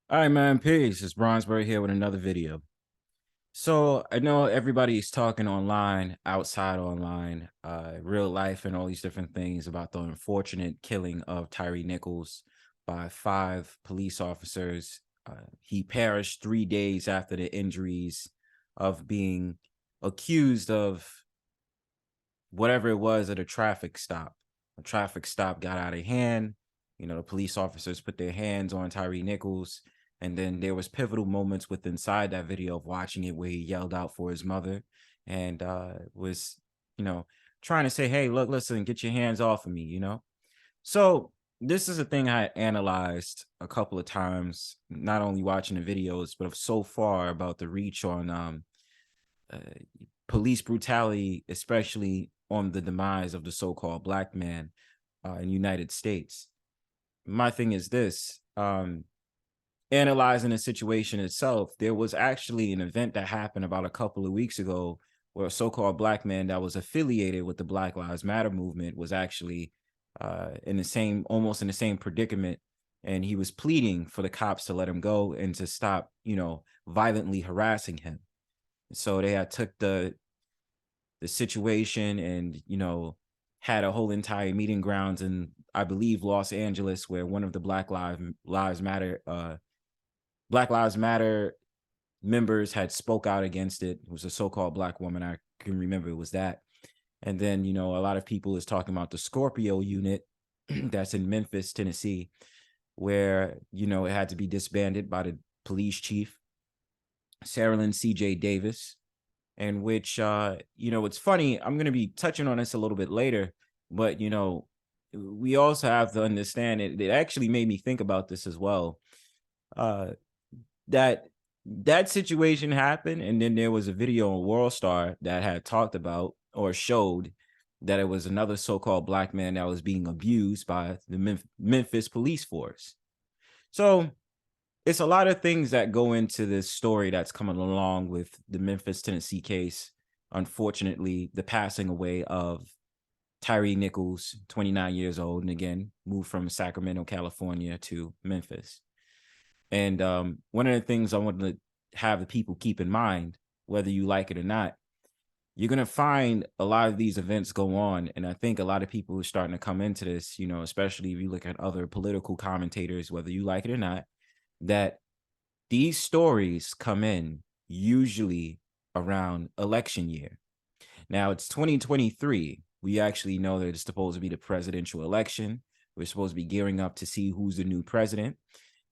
All right, man. Peace. It's Bronzebird here with another video. So I know everybody's talking online, outside online, real life, and all these different things about the unfortunate killing of Tyre Nichols by five police officers. He perished 3 days after the injuries of being accused of whatever it was at a traffic stop. A traffic stop got out of hand. The police officers put their hands on Tyre Nichols. And then there was pivotal moments with inside that video of watching it where he yelled out for his mother and was, you know, trying to say, hey, look, listen, get your hands off of me. So this is a thing I analyzed a couple of times, not only watching the videos, but so far about the reach on uh, police brutality, especially on the demise of the so-called black man in the United States. My thing is this: analyzing the situation itself, there was actually an event that happened about a couple of weeks ago where a so-called black man that was affiliated with the Black Lives Matter movement was actually almost in the same predicament, and he was pleading for the cops to let him go and to stop, violently harassing him. So they had took the situation and had a whole entire meeting grounds in, I believe, Los Angeles, where one of the Black Lives Matter members had spoke out against it. It was a so-called black woman. I can remember it was that. And then a lot of people is talking about the Scorpio unit that's in Memphis, Tennessee, where it had to be disbanded by the police chief, Saralyn C.J. Davis. And which it's funny, I'm going to be touching on this a little bit later, but we also have to understand it actually made me think about this as well. Uh that that situation happened, and then there was a video on World Star that had talked about or showed that it was another so-called black man that was being abused by the Memphis police force. So it's a lot of things that go into this story that's coming along with the Memphis, Tennessee case. Unfortunately, the passing away of Tyre Nichols, 29 years old, and again, moved from Sacramento, California to Memphis. And one of the things I want to have the people keep in mind, whether you like it or not, you're going to find a lot of these events go on. And I think a lot of people are starting to come into this, especially if you look at other political commentators, whether you like it or not, that these stories come in usually around election year. Now it's 2023. We actually know that it's supposed to be the presidential election. We're supposed to be gearing up to see who's the new president.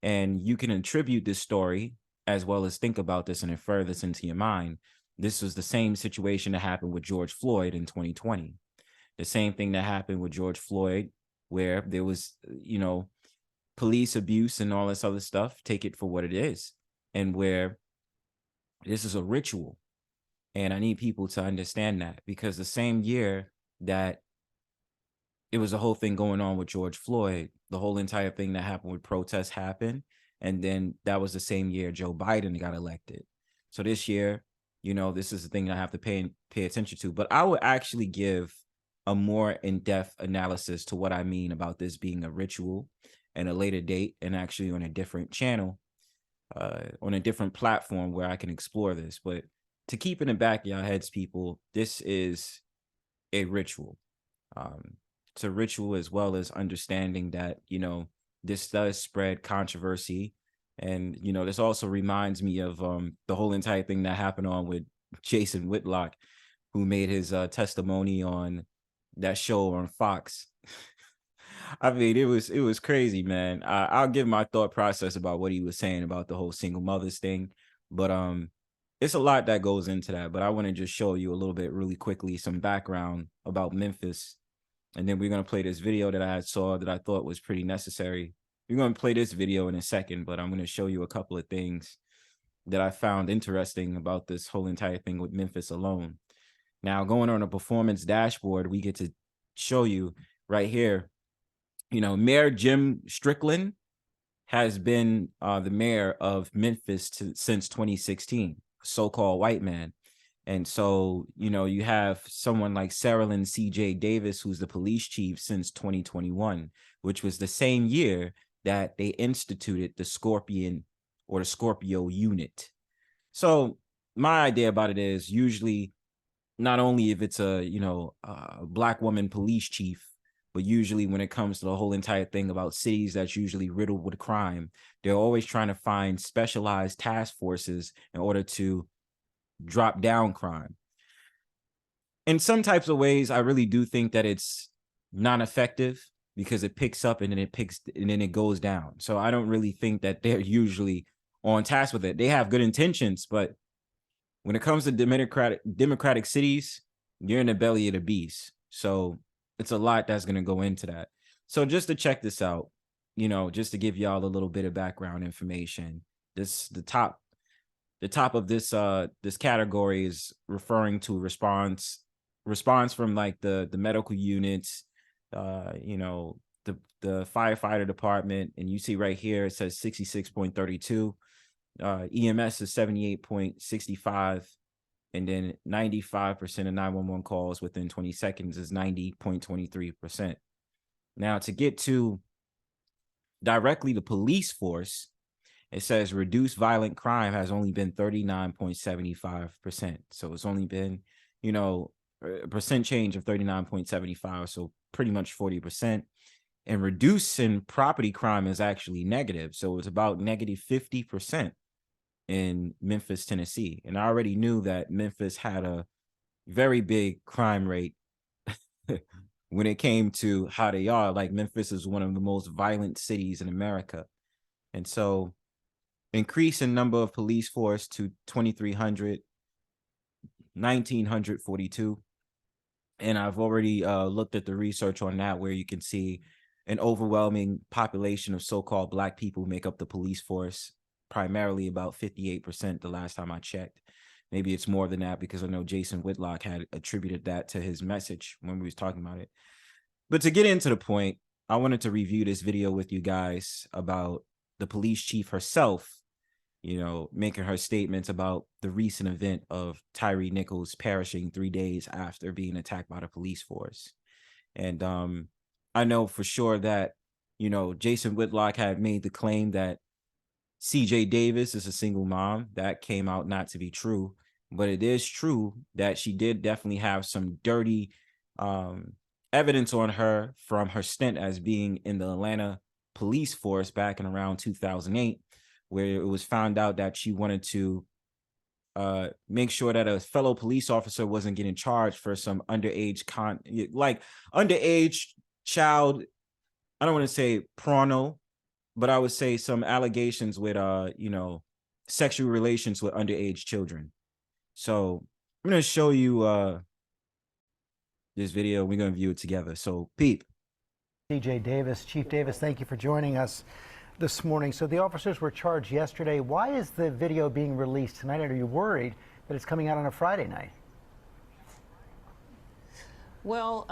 And you can attribute this story as well as think about this and infer this into your mind. This was the same situation that happened with George Floyd in 2020. The same thing that happened with George Floyd, where there was, police abuse and all this other stuff. Take it for what it is. And where this is a ritual. And I need people to understand that, because the same year that it was a whole thing going on with George Floyd, the whole entire thing that happened with protests happened. And then that was the same year Joe Biden got elected. So this year, this is the thing I have to pay attention to. But I would actually give a more in-depth analysis to what I mean about this being a ritual and a later date, and actually on a different channel, on a different platform where I can explore this. But to keep in the back of your heads, people, this is a ritual. Um, it's a ritual, as well as understanding that, this does spread controversy. And, this also reminds me of the whole entire thing that happened on with Jason Whitlock, who made his testimony on that show on Fox. I mean, it was crazy, man. I'll give my thought process about what he was saying about the whole single mothers thing, but it's a lot that goes into that. But I want to just show you a little bit really quickly, some background about Memphis, and then we're gonna play this video that I saw that I thought was pretty necessary. We're gonna play this video in a second, but I'm gonna show you a couple of things that I found interesting about this whole entire thing with Memphis alone. Now, going on a performance dashboard, we get to show you right here, Mayor Jim Strickland has been the mayor of Memphis since 2016, so-called white man. And so, you have someone like Saralyn C.J. Davis, who's the police chief since 2021, which was the same year that they instituted the Scorpion or the Scorpio unit. So my idea about it is usually not only if it's a, a black woman police chief, but usually when it comes to the whole entire thing about cities that's usually riddled with crime, they're always trying to find specialized task forces in order to drop down crime. In some types of ways, I really do think that it's non-effective because it picks up and then it goes down. So I don't really think that they're usually on task with it. They have good intentions, but when it comes to democratic cities, you're in the belly of the beast. So it's a lot that's going to go into that. So just to check this out, just to give y'all a little bit of background information, the top of this category is referring to response from like the medical units, the firefighter department, and you see right here it says 66.32. EMS is 78.65, and then 95% of 911 calls within 20 seconds is 90.23%. Now, to get to directly the police force, it says reduced violent crime has only been 39.75%. So it's only been, a percent change of 39.75, so pretty much 40%. And reducing property crime is actually negative. So it's about negative 50% in Memphis, Tennessee. And I already knew that Memphis had a very big crime rate when it came to how they are. Like, Memphis is one of the most violent cities in America. And so increase in number of police force to 2,300, 1,942. And I've already looked at the research on that, where you can see an overwhelming population of so-called Black people make up the police force, primarily about 58% the last time I checked. Maybe it's more than that, because I know Jason Whitlock had attributed that to his message when we was talking about it. But to get into the point, I wanted to review this video with you guys about the police chief herself, making her statements about the recent event of Tyre Nichols perishing 3 days after being attacked by the police force. And I know for sure that, Jason Whitlock had made the claim that CJ Davis is a single mom. That came out not to be true, but it is true that she did definitely have some dirty evidence on her from her stint as being in the Atlanta police force back in around 2008, where it was found out that she wanted to make sure that a fellow police officer wasn't getting charged for some underage child. I don't want to say porno, but I would say some allegations with sexual relations with underage children. So I'm going to show you this video. We're going to view it together. So peep. CJ Davis, Chief Davis, thank you for joining us this morning. So the officers were charged yesterday. Why is the video being released tonight? Are you worried that it's coming out on a Friday night? Well,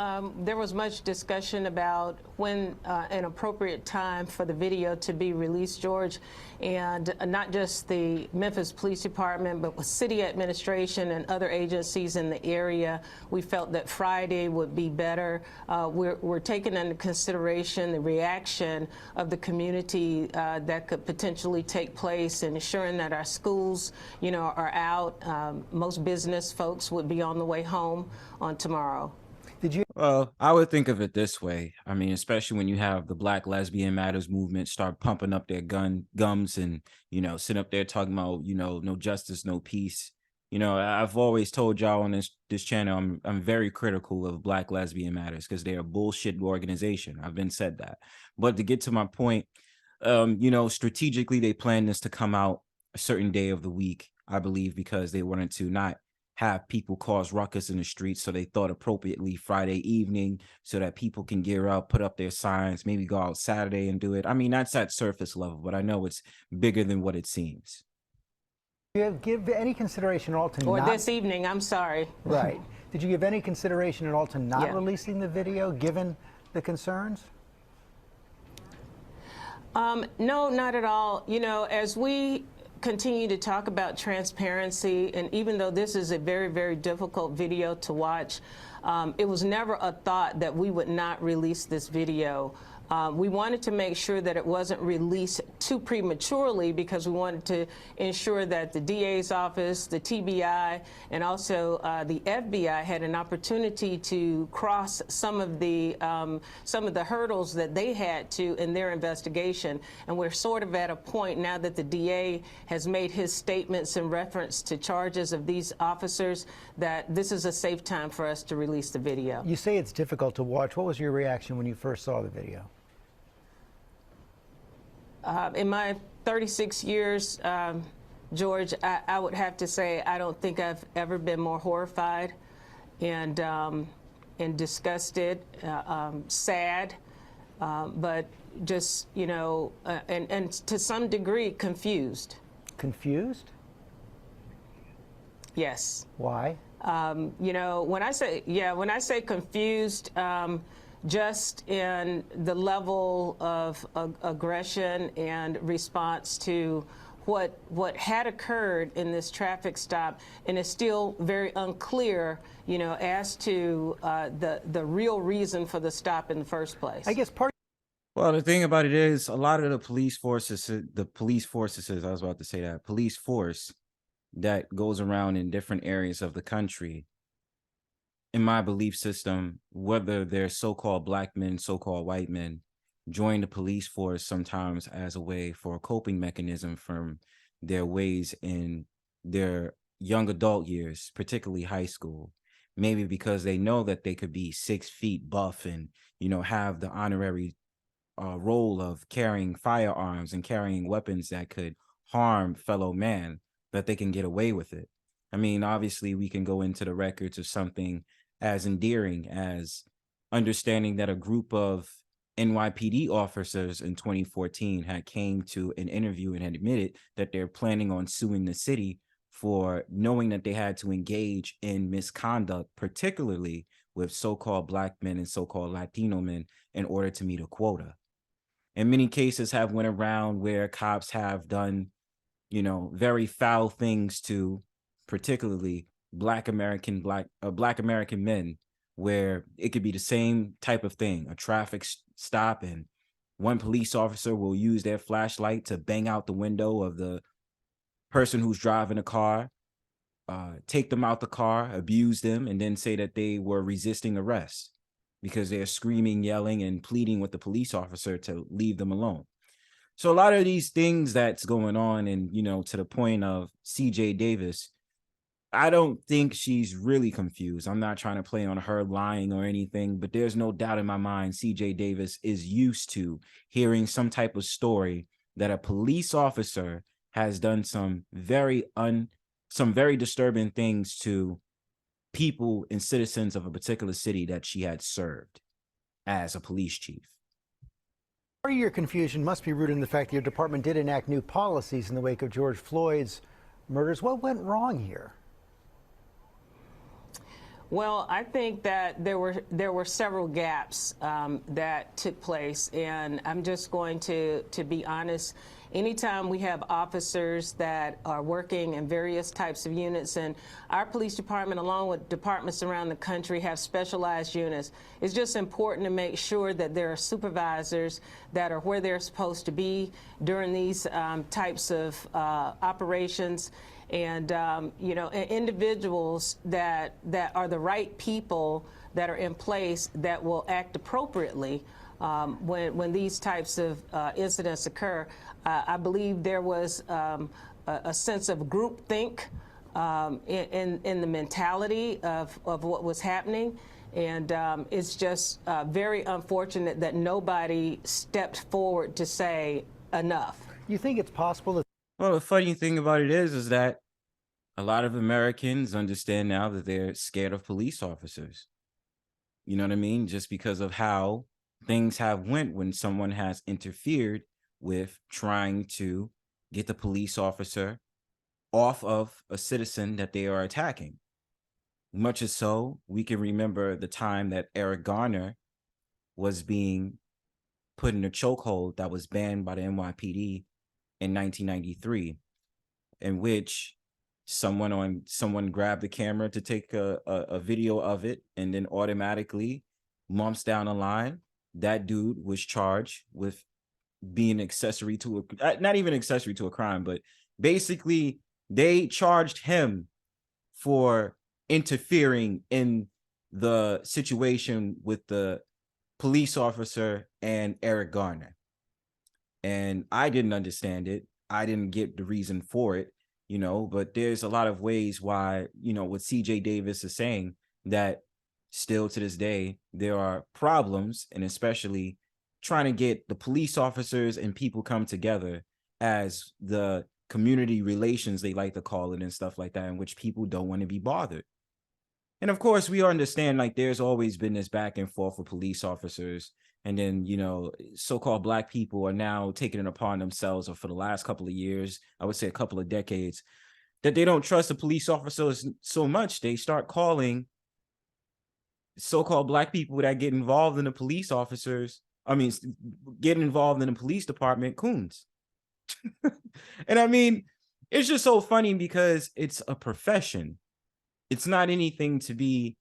there was much discussion about when an appropriate time for the video to be released, George, and not just the Memphis Police Department, but with city administration and other agencies in the area. We felt that Friday would be better. We're taking into consideration the reaction of the community that could potentially take place, and ensuring that our schools, are out. Most business folks would be on the way home on tomorrow. Well, I would think of it this way. I mean, especially when you have the Black Lesbian Matters movement start pumping up their gums and, sit up there talking about, no justice, no peace. I've always told y'all on this channel, I'm very critical of Black Lesbian Matters because they're a bullshit organization. I've been said that. But to get to my point, strategically, they planned this to come out a certain day of the week, I believe, because they wanted to not have people cause ruckus in the streets. So they thought appropriately Friday evening so that people can gear up, put up their signs, maybe go out Saturday and do it. I mean, that's at surface level, but I know it's bigger than what it seems. Did you give any consideration at all to this evening, I'm sorry. Right. Did you give any consideration at all to not releasing the video, given the concerns? No, not at all. As we continue to talk about transparency, and even though this is a very, very difficult video to watch, it was never a thought that we would not release this video. We wanted to make sure that it wasn't released too prematurely because we wanted to ensure that the DA's office, the TBI, and also the FBI had an opportunity to cross some of the hurdles that they had to in their investigation. And we're sort of at a point now that the DA has made his statements in reference to charges of these officers that this is a safe time for us to release the video. You say it's difficult to watch. What was your reaction when you first saw the video? In my 36 years, George, I would have to say I don't think I've ever been more horrified and disgusted, sad, but just, you know, and to some degree confused. Confused? Yes. Why? You know, when I say confused, just in the level of aggression and response to what had occurred in this traffic stop, and it's still very unclear, you know, as to the real reason for the stop in the first place. I guess Well, the thing about it is a lot of the police force that goes around in different areas of the country, in my belief system, whether they're so-called black men, so-called white men, join the police force sometimes as a way for a coping mechanism from their ways in their young adult years, particularly high school. Maybe because they know that they could be 6 feet buff and, you know, have the honorary role of carrying firearms and carrying weapons that could harm fellow man, that they can get away with it. I mean, obviously, we can go into the records of something as endearing as understanding that a group of NYPD officers in 2014 had came to an interview and had admitted that they're planning on suing the city for knowing that they had to engage in misconduct, particularly with so-called black men and so-called Latino men, in order to meet a quota. And many cases have went around where cops have done, you know, very foul things to particularly black American men, where it could be the same type of thing, a traffic stop, and one police officer will use their flashlight to bang out the window of the person who's driving a car, take them out the car, abuse them, and then say that they were resisting arrest because they're screaming, yelling, and pleading with the police officer to leave them alone. So a lot of these things that's going on, and, you know, to the point of CJ Davis, I don't think she's really confused. I'm not trying to play on her lying or anything, but there's no doubt in my mind CJ Davis is used to hearing some type of story that a police officer has done some very disturbing things to people and citizens of a particular city that she had served as a police chief. Part of your confusion must be rooted in the fact that your department did enact new policies in the wake of George Floyd's murders. What went wrong here? Well, I think that there were several gaps that took place, and I'm just going to be honest. Anytime we have officers that are working in various types of units, and our police department, along with departments around the country, have specialized units, it's just important to make sure that there are supervisors that are where they're supposed to be during these types of operations. And, you know, individuals that are the right people that are in place that will act appropriately when these types of incidents occur. I believe there was a sense of groupthink in the mentality of what was happening. And it's just very unfortunate that nobody stepped forward to say enough. You think it's possible that... Well, the funny thing about it is that a lot of Americans understand now that they're scared of police officers. You know what I mean? Just because of how things have went when someone has interfered with trying to get the police officer off of a citizen that they are attacking. Much as so, we can remember the time that Eric Garner was being put in a chokehold that was banned by the NYPD in 1993, in which someone grabbed the camera to take a video of it, and then automatically months down the line, that dude was charged with being accessory to a, not even accessory to a crime, but basically they charged him for interfering in the situation with the police officer and Eric Garner. And I didn't understand it. I didn't get the reason for it, but there's a lot of ways why, what CJ Davis is saying, that still to this day, there are problems, and especially trying to get the police officers and people come together as the community relations, they like to call it, and stuff like that, in which people don't want to be bothered. And of course, we understand, like, there's always been this back and forth with police officers. And then, so-called Black people are now taking it upon themselves, or for the last couple of years, I would say a couple of decades, that they don't trust the police officers so much. They start calling so-called Black people that get involved in the police get involved in the police department, coons. And I mean, it's just so funny because it's a profession. It's not anything to be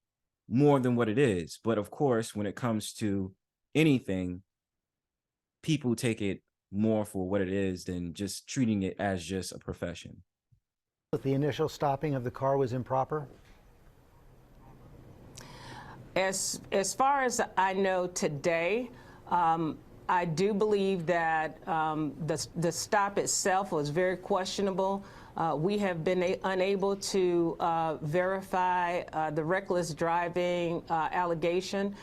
more than what it is. But of course, when it comes to anything, people take it more for what it is than just treating it as just a profession. The initial stopping of the car was improper? As far as I know today, I do believe that the stop itself was very questionable. We have been unable to verify the reckless driving allegation.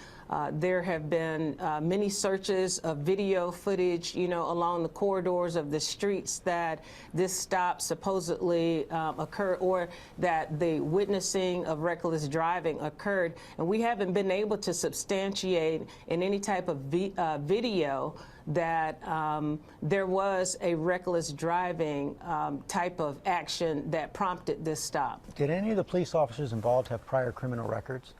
There have been many searches of video footage, along the corridors of the streets that this stop supposedly occurred, or that the witnessing of reckless driving occurred. And we haven't been able to substantiate in any type of video that there was a reckless driving type of action that prompted this stop. Did any of the police officers involved have prior criminal records?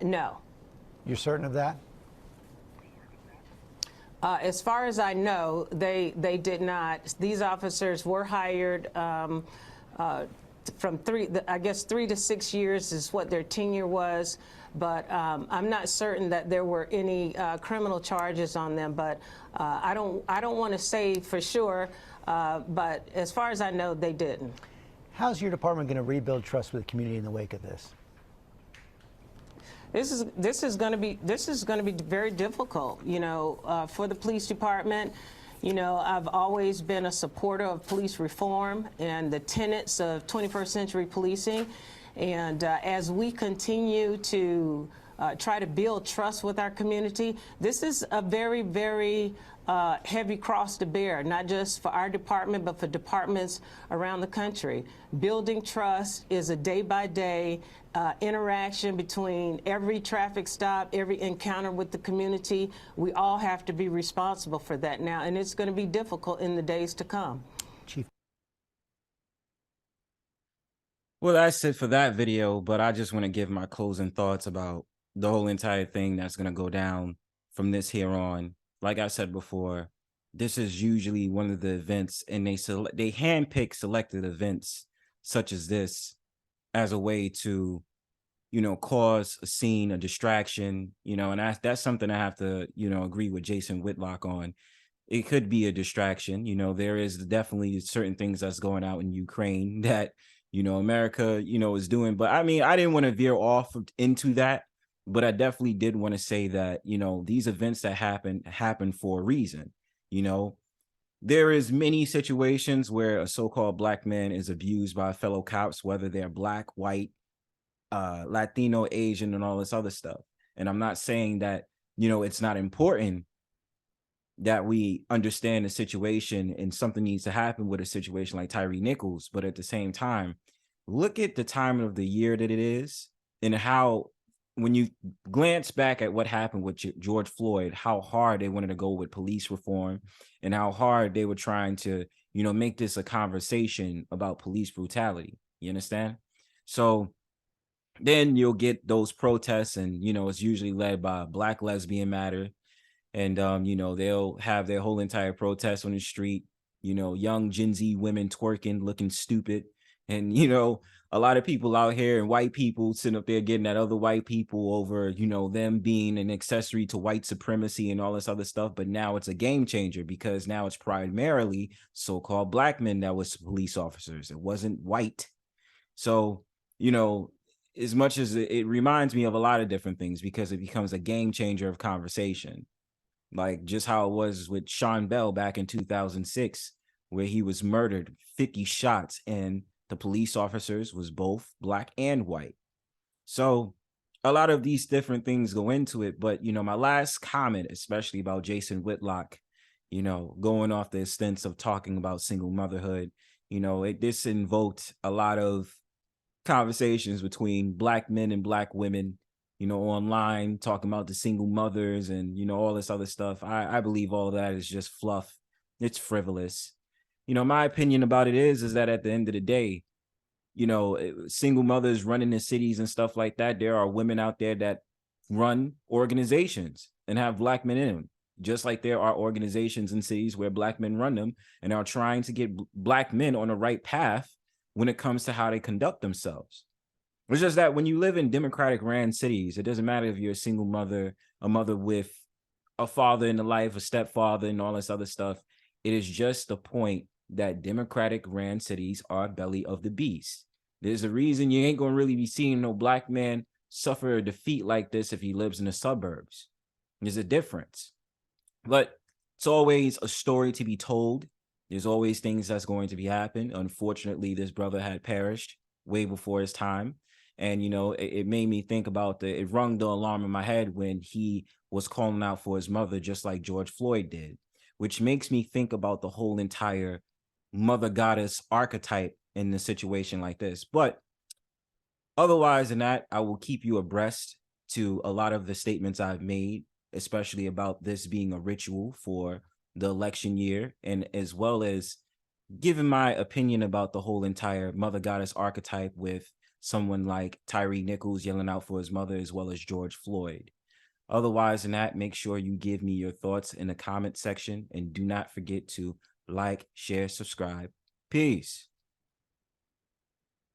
No. You're certain of that? As far as I know, they did not. These officers were hired from 3 to 6 years is what their tenure was. But I'm not certain that there were any criminal charges on them. But I don't want to say for sure. But as far as I know, they didn't. How's your department going to rebuild trust with the community in the wake of this? This is going to be very difficult, for the police department. I've always been a supporter of police reform and the tenets of 21st century policing. And as we continue to try to build trust with our community, this is a very, very heavy cross to bear, not just for our department, but for departments around the country. Building trust is a day-by-day interaction between every traffic stop, every encounter with the community. We all have to be responsible for that now, and it's going to be difficult in the days to come. Chief. Well, that's it for that video, but I just want to give my closing thoughts about the whole entire thing that's going to go down from this here on. Like I said before, this is usually one of the events, and they handpick selected events such as this as a way to, cause a scene, a distraction, and that's something I have to, agree with Jason Whitlock on. It could be a distraction. There is definitely certain things that's going out in Ukraine that, America, is doing. But I mean, I didn't want to veer off into that, but I definitely did want to say that, these events that happen for a reason. There is many situations where a so-called Black man is abused by fellow cops, whether they're Black, white, Latino, Asian, and all this other stuff. And I'm not saying that, it's not important that we understand the situation and something needs to happen with a situation like Tyre Nichols. But at the same time, look at the time of the year that it is, and how, when you glance back at what happened with George Floyd, how hard they wanted to go with police reform, and how hard they were trying to, make this a conversation about police brutality. You understand? So then you'll get those protests, and, it's usually led by Black Lesbian Matter. And, they'll have their whole entire protest on the street, young Gen Z women twerking, looking stupid. And, you know, a lot of people out here and white people sitting up there getting at other white people over, you know, them being an accessory to white supremacy and all this other stuff. But now it's a game changer because now it's primarily so-called black men that was police officers. It wasn't white. So, you know, as much as it reminds me of a lot of different things because it becomes a game changer of conversation. Like just how it was with Sean Bell back in 2006, where he was murdered, 50 shots, and the police officers was both black and white. So a lot of these different things go into it. But, you know, my last comment, especially about Jason Whitlock, you know, going off the extent of talking about single motherhood, you know, this invoked a lot of conversations between black men and black women, you know, online, talking about the single mothers and, you know, all this other stuff. I believe all of that is just fluff. It's frivolous. You know, my opinion about it is that at the end of the day, you know, single mothers running the cities and stuff like that, there are women out there that run organizations and have black men in them, just like there are organizations in cities where black men run them and are trying to get black men on the right path when it comes to how they conduct themselves. It's just that when you live in democratic ran cities, it doesn't matter if you're a single mother, a mother with a father in the life, a stepfather, and all this other stuff. It is just the point that democratic ran cities are belly of the beast. There's a reason you ain't gonna really be seeing no black man suffer a defeat like this if he lives in the suburbs. There's a difference. But it's always a story to be told. There's always things that's going to be happening. Unfortunately, this brother had perished way before his time. And, you know, it made me think about it rung the alarm in my head when he was calling out for his mother, just like George Floyd did, which makes me think about the whole entire mother goddess archetype in a situation like this. But otherwise than that, I will keep you abreast to a lot of the statements I've made, especially about this being a ritual for the election year, and as well as giving my opinion about the whole entire mother goddess archetype with someone like Tyre Nichols yelling out for his mother, as well as George Floyd. Otherwise than that, make sure you give me your thoughts in the comment section and do not forget to like, share, subscribe. Peace.